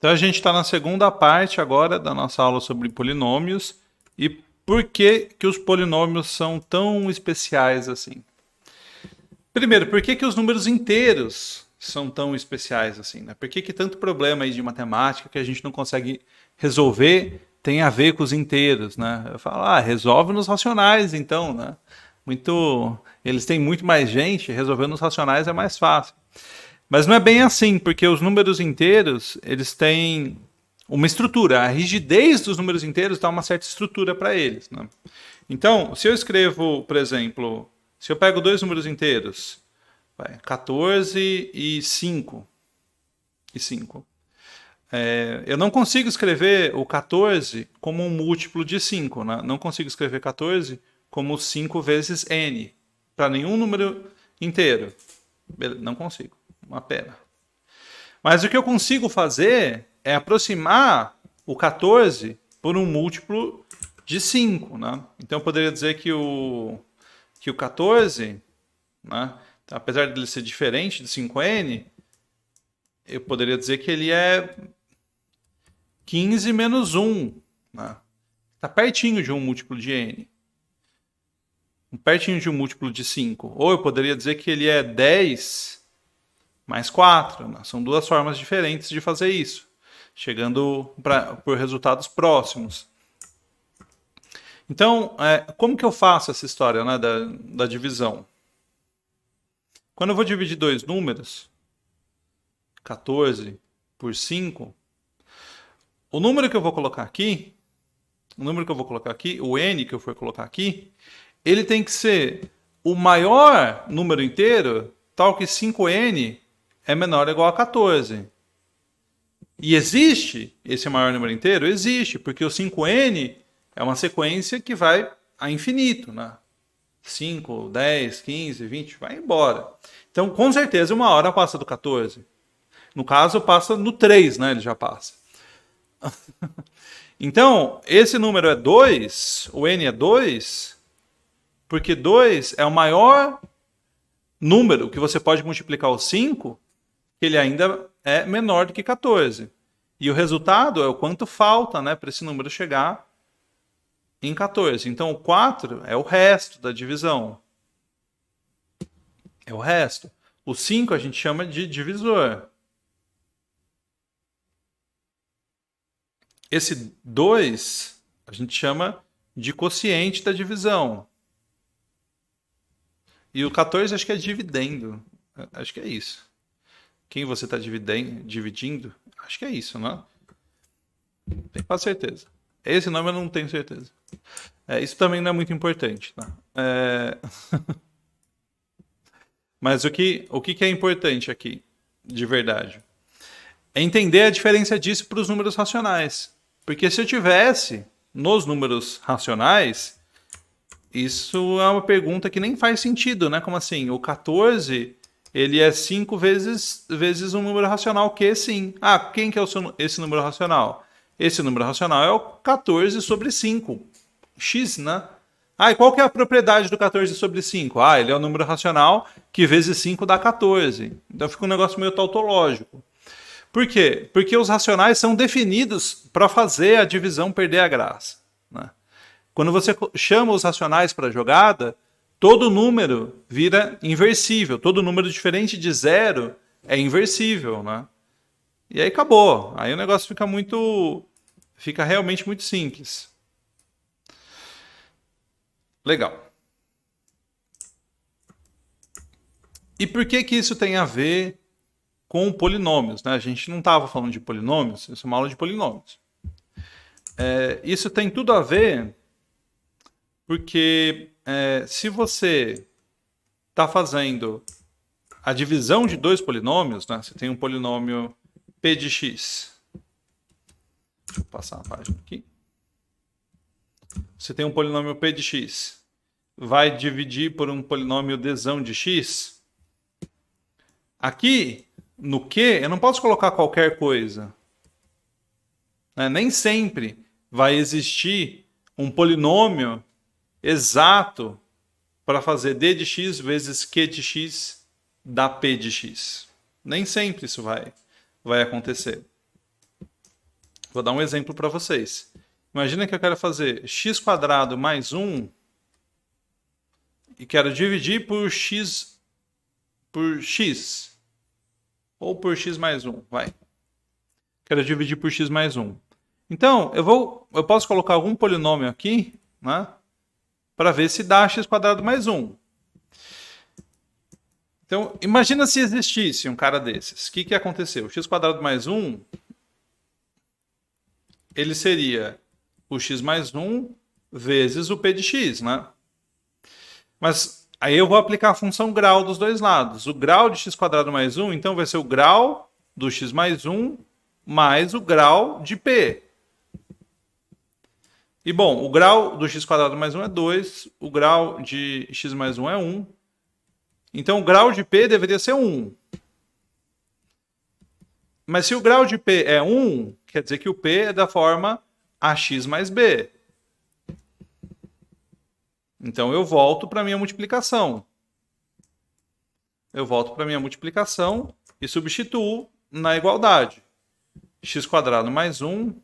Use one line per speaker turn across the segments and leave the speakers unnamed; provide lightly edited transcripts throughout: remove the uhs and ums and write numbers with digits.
Então a gente está na segunda parte agora da nossa aula sobre polinômios e por que que os polinômios são tão especiais assim. Primeiro, por que que os números inteiros são tão especiais assim, né? Por que que tanto problema aí de matemática que a gente não consegue resolver tem a ver com os inteiros, né? Eu falo, resolve nos racionais então, né? Eles têm muito mais gente, resolver nos racionais é mais fácil. Mas não é bem assim, porque os números inteiros, eles têm uma estrutura. A rigidez dos números inteiros dá uma certa estrutura para eles, né? Então, se eu escrevo, por exemplo, se eu pego dois números inteiros, 14 e 5, eu não consigo escrever o 14 como um múltiplo de 5, né? Não consigo escrever 14 como 5 vezes n, para nenhum número inteiro. Não consigo, uma pena. Mas o que eu consigo fazer é aproximar o 14 por um múltiplo de 5, né? Então eu poderia dizer que o 14, né, apesar de ele ser diferente de 5n, eu poderia dizer que ele é 15 menos 1. Né? Está pertinho de um múltiplo de n. Pertinho de um múltiplo de 5. Ou eu poderia dizer que ele é 10 mais 4. Né? São duas formas diferentes de fazer isso, chegando por resultados próximos. Então, como que eu faço essa história, né, da divisão? Quando eu vou dividir dois números, 14 por 5, o número que eu vou colocar aqui, o n que eu for colocar aqui, ele tem que ser o maior número inteiro, tal que 5n é menor ou igual a 14. E existe esse maior número inteiro? Existe, porque o 5n é uma sequência que vai a infinito, né? 5, 10, 15, 20, vai embora. Então, com certeza, uma hora passa do 14. No caso, passa no 3, né? Ele já passa. Então, esse número é 2, o n é 2, porque 2 é o maior número que você pode multiplicar o 5, que ele ainda é menor do que 14. E o resultado é o quanto falta, né, para esse número chegar em 14. Então, o 4 é o resto da divisão. É o resto. O 5 a gente chama de divisor. Esse 2 a gente chama de quociente da divisão. E o 14 acho que é dividendo. Acho que é isso. Quem você está dividindo? Acho que é isso, né? Tenho quase certeza. Esse nome eu não tenho certeza. Isso também não é muito importante. Tá? Mas o que é importante aqui, de verdade? É entender a diferença disso para os números racionais. Porque se eu tivesse nos números racionais, isso é uma pergunta que nem faz sentido, né? Como assim? O 14, ele é 5 vezes um número racional que sim. Quem que é esse número racional? Esse número racional é o 14 sobre 5. X, né? E qual que é a propriedade do 14 sobre 5? Ele é um número racional que vezes 5 dá 14. Então fica um negócio meio tautológico. Por quê? Porque os racionais são definidos para fazer a divisão perder a graça. Né? Quando você chama os racionais para a jogada, todo número vira inversível. Todo número diferente de zero é inversível. Né? E aí acabou. Aí o negócio fica realmente muito simples. Legal. E por que isso tem a ver com polinômios? Né? A gente não estava falando de polinômios, isso é uma aula de polinômios. Isso tem tudo a ver porque se você está fazendo a divisão de dois polinômios, né? Você tem um polinômio p de x. Deixa eu passar a página aqui. Você tem um polinômio p de x. Vai dividir por um polinômio dzão de x. Aqui, no q, eu não posso colocar qualquer coisa. Nem sempre vai existir um polinômio exato para fazer d de x vezes q de x dá p de x. Nem sempre isso vai acontecer. Vou dar um exemplo para vocês. Imagina que eu quero fazer x² mais 1 e quero dividir por x ou por x mais 1, vai. Quero dividir por x mais 1. Então, eu posso colocar algum polinômio aqui, né, para ver se dá x² mais 1. Então, imagina se existisse um cara desses. O que aconteceu? x² mais 1, ele seria o x mais 1 vezes o p de x, né? Mas aí eu vou aplicar a função grau dos dois lados. O grau de x² mais 1, então, vai ser o grau do x mais 1 mais o grau de p. E, bom, o grau do x² mais 1 é 2, o grau de x mais 1 é 1. Então, o grau de p deveria ser 1. Mas se o grau de p é 1, quer dizer que o p é da forma ax mais b. Então, eu volto para a minha multiplicação. Eu volto para a minha multiplicação e substituo na igualdade. x² mais 1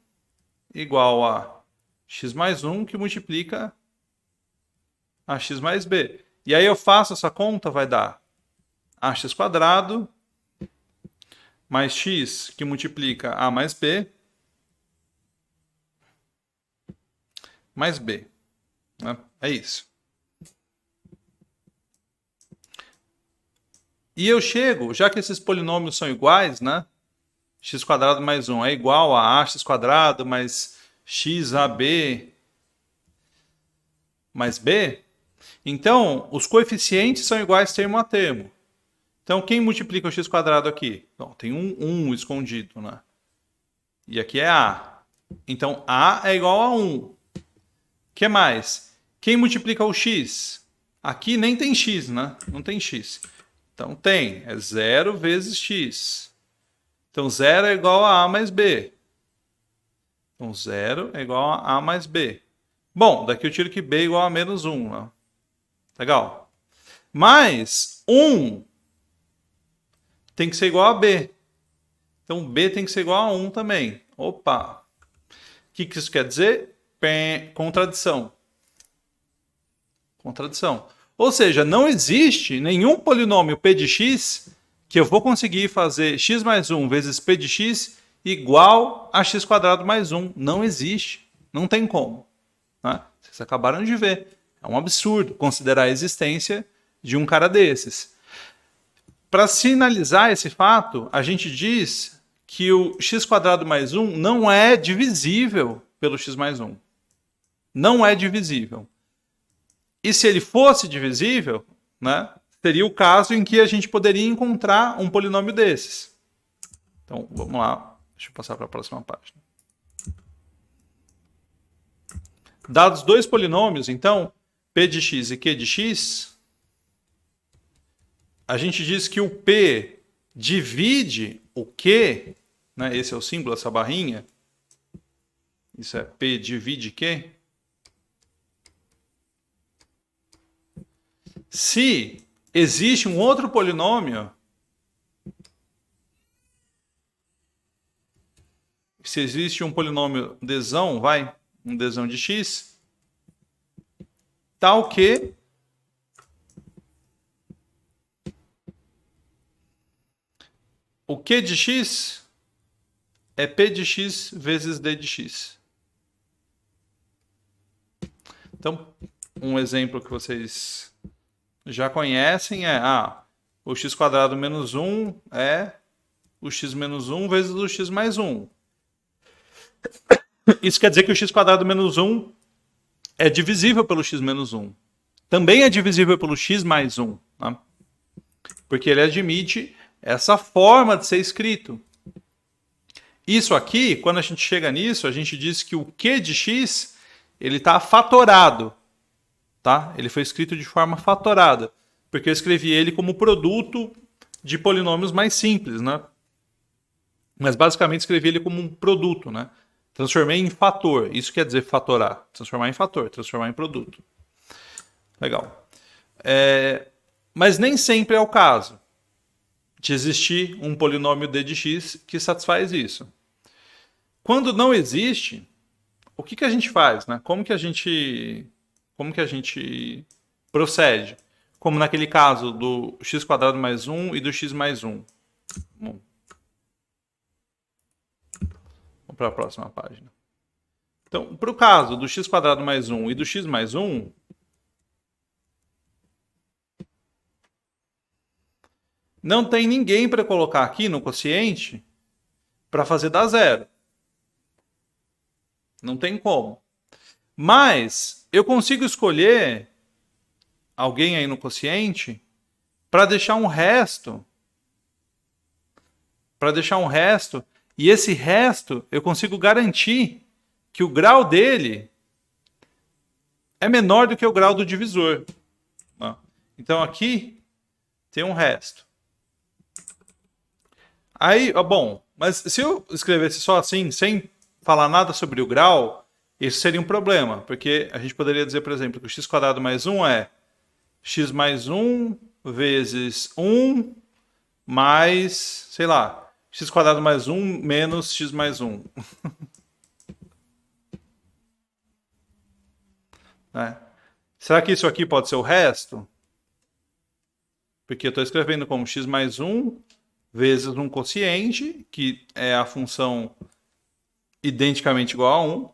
igual a x mais 1 que multiplica a x mais b. E aí eu faço essa conta, vai dar ax² mais x que multiplica a mais b mais b. É isso. E eu chego, já que esses polinômios são iguais, né? x² mais 1 é igual a ax² mais xab mais b. Então, os coeficientes são iguais termo a termo. Então, quem multiplica o x² aqui? Bom, tem um 1 escondido, né? E aqui é a. Então, a é igual a 1. O que mais? Quem multiplica o x? Aqui nem tem x, né? Não tem x. Então, tem. É 0 vezes x. Então, 0 é igual a mais b. Então, 0 é igual a mais b. Bom, daqui eu tiro que b é igual a menos 1, né? Legal. Mas 1 tem que ser igual a b. Então, b tem que ser igual a 1 também. Opa! O que isso quer dizer? Contradição. Contradição. Ou seja, não existe nenhum polinômio p de x que eu vou conseguir fazer x mais 1 vezes p de x igual a x² mais 1. Não existe. Não tem como. Né? Vocês acabaram de ver. É um absurdo considerar a existência de um cara desses. Para sinalizar esse fato, a gente diz que o x² mais 1 não é divisível pelo x mais 1. Não é divisível. E se ele fosse divisível, né, seria o caso em que a gente poderia encontrar um polinômio desses. Então, vamos lá. Deixa eu passar para a próxima página. Dados dois polinômios, então, p de x e q de x, a gente diz que o p divide o q, né, esse é o símbolo, essa barrinha, isso é p divide q, se existe um outro polinômio, se existe um polinômio dzão, um dzão de x, tal que o q de x é p de x vezes d de x. Então, um exemplo que vocês já conhecem é o x² menos 1 é o x menos 1 vezes o x mais 1. Isso quer dizer que o x² menos 1 é divisível pelo x menos 1. Também é divisível pelo x mais 1. Né? Porque ele admite essa forma de ser escrito. Isso aqui, quando a gente chega nisso, a gente diz que o q de x ele está fatorado. Tá? Ele foi escrito de forma fatorada. Porque eu escrevi ele como produto de polinômios mais simples. Né? Mas basicamente escrevi ele como um produto. Né? Transformei em fator. Isso quer dizer fatorar. Transformar em fator, transformar em produto. Legal. Mas nem sempre é o caso de existir um polinômio d de x que satisfaz isso. Quando não existe, o que a gente faz, né? Como que a gente procede? Como naquele caso do x² mais 1 e do x mais 1. Vamos para a próxima página. Então, para o caso do x² mais 1 e do x mais 1, não tem ninguém para colocar aqui no quociente para fazer dar zero. Não tem como. Mas eu consigo escolher alguém aí no quociente para deixar um resto. E esse resto eu consigo garantir que o grau dele é menor do que o grau do divisor. Então aqui tem um resto. Aí, bom, mas se eu escrevesse só assim, sem falar nada sobre o grau, isso seria um problema, porque a gente poderia dizer, por exemplo, que o x² mais 1 é x mais 1 vezes 1 mais, sei lá, x² mais 1 menos x mais 1. Né? Será que isso aqui pode ser o resto? Porque eu estou escrevendo como x mais 1 vezes um quociente, que é a função identicamente igual a 1.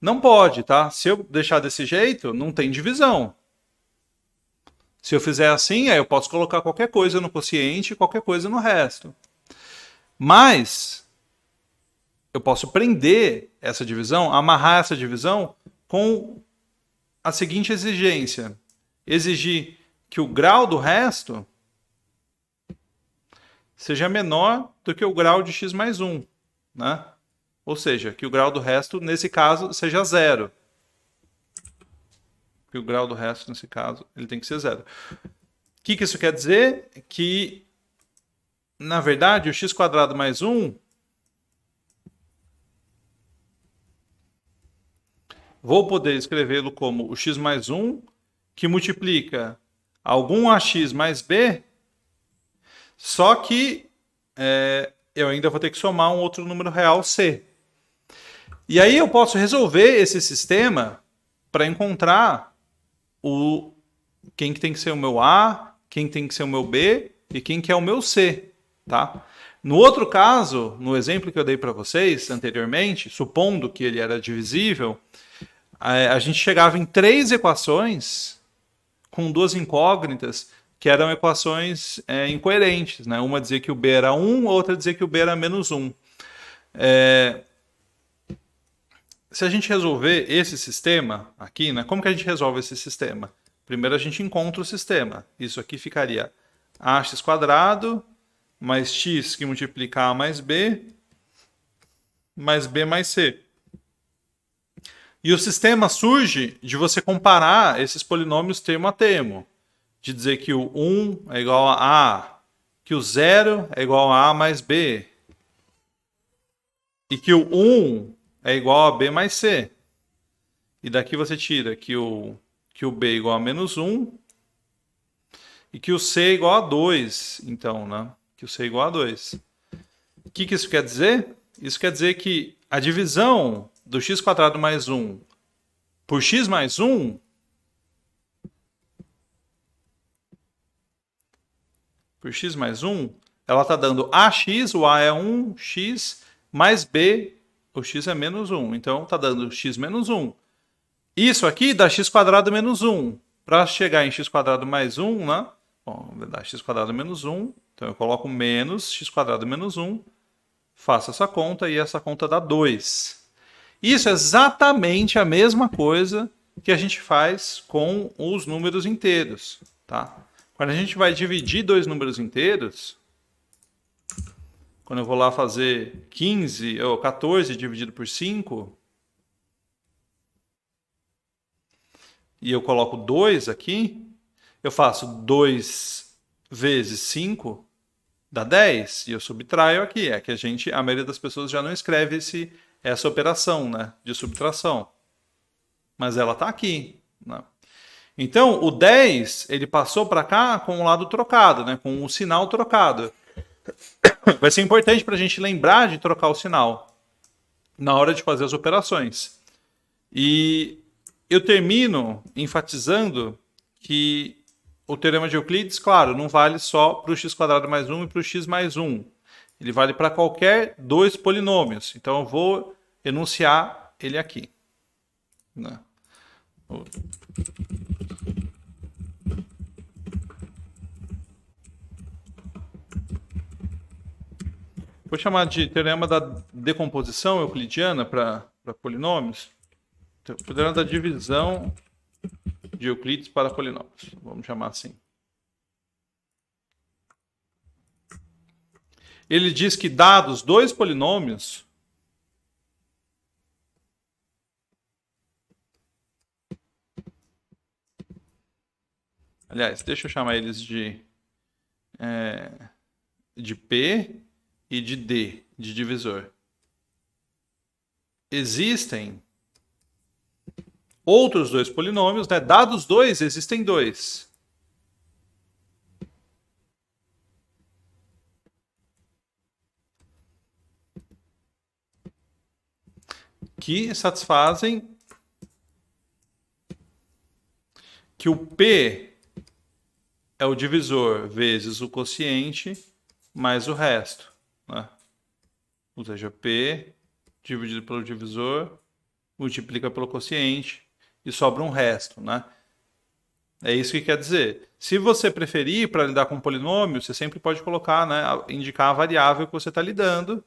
Não pode, tá? Se eu deixar desse jeito, não tem divisão. Se eu fizer assim, aí eu posso colocar qualquer coisa no quociente e qualquer coisa no resto. Mas eu posso prender essa divisão, amarrar essa divisão com a seguinte exigência. Exigir que o grau do resto seja menor do que o grau de x mais 1. Né? Ou seja, que o grau do resto, nesse caso, seja zero. Que o grau do resto, nesse caso, ele tem que ser zero. O que isso quer dizer? Que, na verdade, o x² mais 1 vou poder escrevê-lo como o x mais 1, que multiplica algum ax mais b, só que eu ainda vou ter que somar um outro número real, c. E aí eu posso resolver esse sistema para encontrar quem que tem que ser o meu a, quem tem que ser o meu b e quem que é o meu c. Tá? No outro caso, no exemplo que eu dei para vocês anteriormente, supondo que ele era divisível, a gente chegava em 3 equações com 2 incógnitas que eram equações incoerentes. Né? Uma dizia que o b era 1, a outra dizia que o b era menos 1. Se a gente resolver esse sistema aqui, né? Como que a gente resolve esse sistema? Primeiro a gente encontra o sistema. Isso aqui ficaria ax² mais x que multiplica a mais b mais c. E o sistema surge de você comparar esses polinômios termo a termo. De dizer que o 1 é igual a A, que o 0 é igual a mais B, e que o 1 é igual a B mais C. E daqui você tira que o B é igual a menos 1 e que o C é igual a 2. Então, né? Que o C é igual a 2. O que isso quer dizer? Isso quer dizer que a divisão do x² mais 1 por x mais 1 ela está dando ax, o a é 1, x, mais b, o x é menos 1. Então, está dando x menos 1. Isso aqui dá x² menos 1. Para chegar em x² mais 1, né? Bom, vai dar x² menos 1. Então, eu coloco menos x² menos 1. Faço essa conta e essa conta dá 2. Isso é exatamente a mesma coisa que a gente faz com os números inteiros. Tá? Quando a gente vai dividir dois números inteiros, quando eu vou lá fazer 15 ou 14 dividido por 5, e eu coloco 2 aqui, eu faço 2 vezes 5, dá 10, e eu subtraio aqui. É que a maioria das pessoas já não escreve essa operação, né, de subtração. Mas ela está aqui. Né? Então, o 10, ele passou para cá com o lado trocado, né, com o sinal trocado. vai ser importante para a gente lembrar de trocar o sinal na hora de fazer as operações. E eu termino enfatizando que o teorema de Euclides, claro, não vale só para o x² mais 1 e para o x mais 1. Ele vale para qualquer dois polinômios. Então eu vou enunciar ele aqui. Né? Vou chamar de teorema da decomposição euclidiana para polinômios. Teorema da divisão de Euclides para polinômios. Vamos chamar assim. Ele diz que dados dois polinômios, aliás, deixa eu chamar eles de P e de D, de divisor. Existem outros dois polinômios, né? Dados dois, existem dois. Que satisfazem que o P é o divisor vezes o quociente mais o resto. Né? Ou seja, P dividido pelo divisor multiplica pelo quociente e sobra um resto. Né? É isso que quer dizer. Se você preferir, para lidar com polinômio, você sempre pode colocar, né, indicar a variável que você está lidando.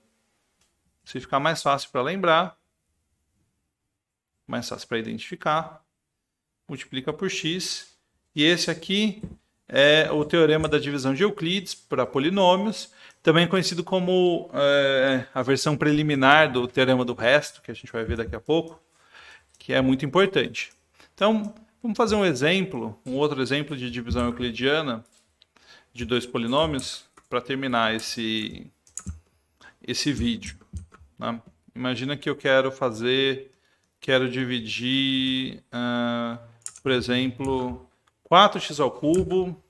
Se ficar mais fácil para lembrar, mais fácil para identificar, multiplica por x. E esse aqui é o teorema da divisão de Euclides para polinômios, também conhecido como a versão preliminar do teorema do resto, que a gente vai ver daqui a pouco, que é muito importante. Então, vamos fazer um outro exemplo de divisão euclidiana de dois polinômios para terminar esse vídeo. Né? Imagina que eu quero dividir, por exemplo, 4x ao cubo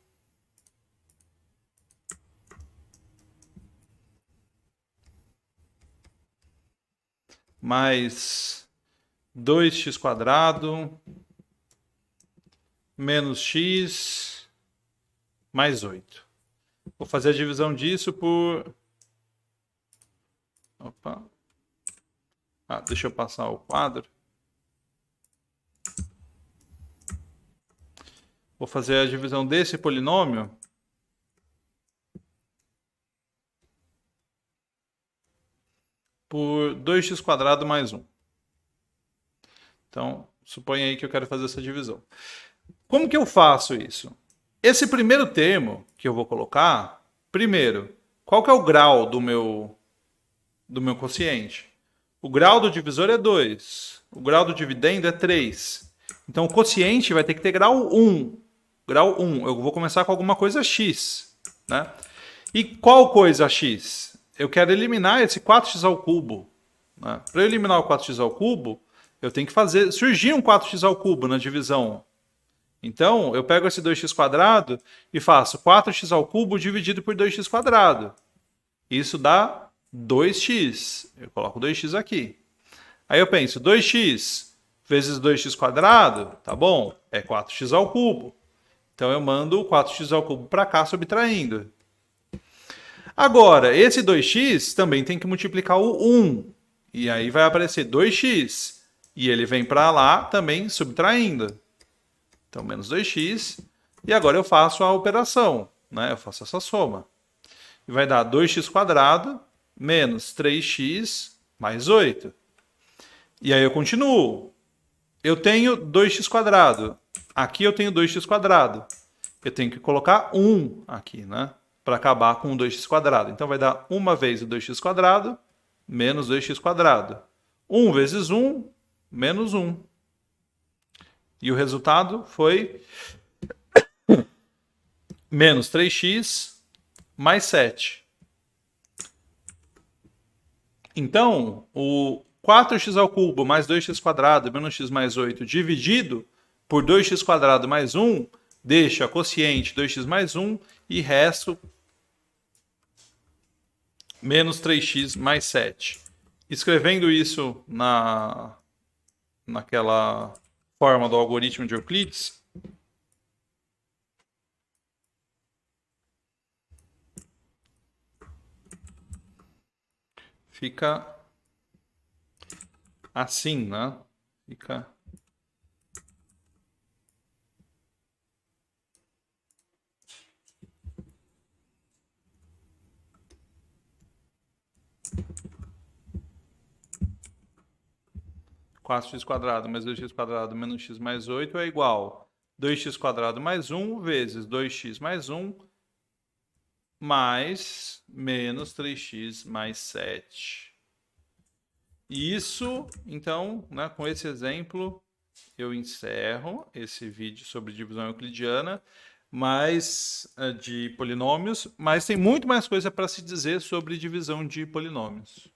mais 2x² menos x mais 8. Vou fazer a divisão disso por... Opa. Deixa eu passar o quadro. Vou fazer a divisão desse polinômio por 2x² mais 1. Então, suponha aí que eu quero fazer essa divisão. Como que eu faço isso? Esse primeiro termo que eu vou colocar, primeiro, qual que é o grau do meu quociente? O grau do divisor é 2. O grau do dividendo é 3. Então, o quociente vai ter que ter grau 1. Grau 1. Eu vou começar com alguma coisa x. Né? E qual coisa x? Eu quero eliminar esse 4x ao cubo. Né? Para eu eliminar o 4x ao cubo, eu tenho que fazer surgir um 4x ao cubo na divisão. Então, eu pego esse 2x² e faço 4x ao cubo dividido por 2x². Isso dá 2x. Eu coloco 2x aqui. Aí eu penso, 2x vezes 2x², tá bom? É 4x ao cubo. Então eu mando o 4x ao cubo para cá subtraindo. Agora, esse 2x também tem que multiplicar o 1. E aí vai aparecer 2x. E ele vem para lá também subtraindo. Então, menos 2x. E agora eu faço a operação. Né? Eu faço essa soma. E vai dar 2x² menos 3x mais 8. E aí eu continuo. Eu tenho 2x². Aqui eu tenho 2x². Eu tenho que colocar 1 aqui, né? Para acabar com o 2x². Então vai dar 1 vezes o 2x² menos 2x². 1 vezes 1, menos 1. E o resultado foi menos 3x mais 7. Então, o 4x ao cubo mais 2x² menos x mais 8 dividido por 2x² mais 1 deixa quociente 2x mais 1 e resto menos 3x mais 7. Escrevendo isso naquela forma do algoritmo de Euclides, fica assim, né? Fica quatro x quadrado mais 2x quadrado menos x mais 8 é igual 2x quadrado mais 1 vezes 2x mais 1 mais menos 3x mais 7. Isso, então, né, com esse exemplo, eu encerro esse vídeo sobre divisão euclidiana, mas de polinômios, mas tem muito mais coisa para se dizer sobre divisão de polinômios.